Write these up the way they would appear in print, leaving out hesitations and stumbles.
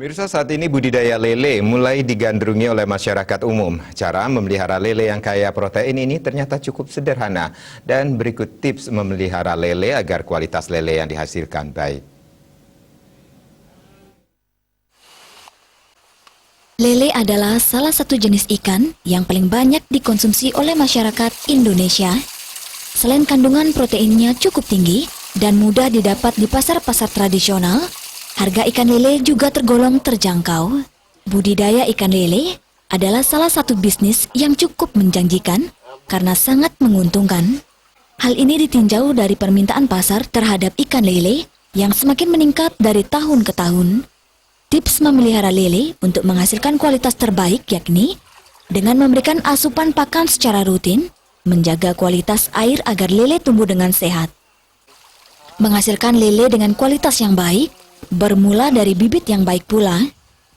Pemirsa, saat ini budidaya lele mulai digandrungi oleh masyarakat umum. Cara memelihara lele yang kaya protein ini ternyata cukup sederhana. Dan berikut tips memelihara lele agar kualitas lele yang dihasilkan baik. Lele adalah salah satu jenis ikan yang paling banyak dikonsumsi oleh masyarakat Indonesia. Selain kandungan proteinnya cukup tinggi dan mudah didapat di pasar-pasar tradisional, harga ikan lele juga tergolong terjangkau. Budidaya ikan lele adalah salah satu bisnis yang cukup menjanjikan karena sangat menguntungkan. Hal ini ditinjau dari permintaan pasar terhadap ikan lele yang semakin meningkat dari tahun ke tahun. Tips memelihara lele untuk menghasilkan kualitas terbaik yakni dengan memberikan asupan pakan secara rutin, menjaga kualitas air agar lele tumbuh dengan sehat. Menghasilkan lele dengan kualitas yang baik bermula dari bibit yang baik pula.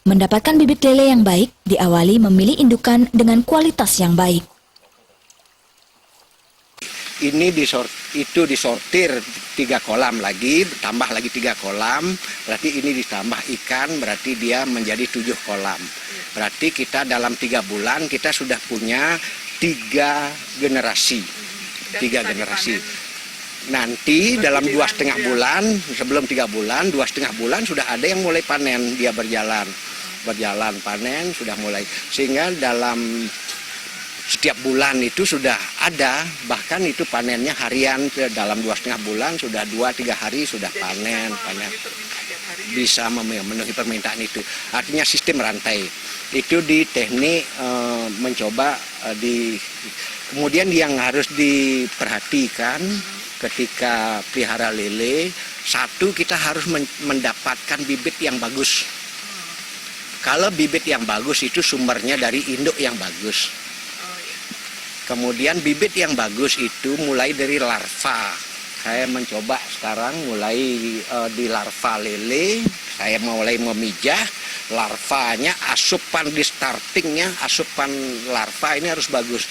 Mendapatkan bibit lele yang baik diawali memilih indukan dengan kualitas yang baik. Ini disortir 3 kolam lagi, tambah lagi 3 kolam, berarti ini ditambah ikan, berarti dia menjadi 7 kolam. Berarti kita dalam 3 bulan kita sudah punya 3 generasi. 3 generasi. Nanti dalam 2,5 bulan, sebelum 3 bulan, 2,5 bulan sudah ada yang mulai panen, dia berjalan panen sudah mulai, sehingga dalam setiap bulan itu sudah ada, bahkan itu panennya harian, dalam 2,5 bulan sudah 2-3 hari sudah panen, bisa memenuhi permintaan itu. Artinya sistem rantai itu di teknik mencoba kemudian yang harus diperhatikan ketika pelihara lele, satu kita harus mendapatkan bibit yang bagus. Kalau bibit yang bagus itu sumbernya dari induk yang bagus. Kemudian bibit yang bagus itu mulai dari larva. Saya mencoba sekarang mulai di larva lele, saya mulai memijah larvanya, asupan di startingnya, asupan larva ini harus bagus.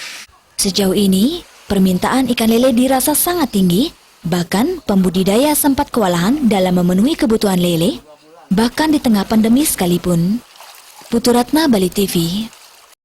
Sejauh ini, permintaan ikan lele dirasa sangat tinggi, bahkan pembudidaya sempat kewalahan dalam memenuhi kebutuhan lele, bahkan di tengah pandemi sekalipun. Putu Ratna, Bali TV.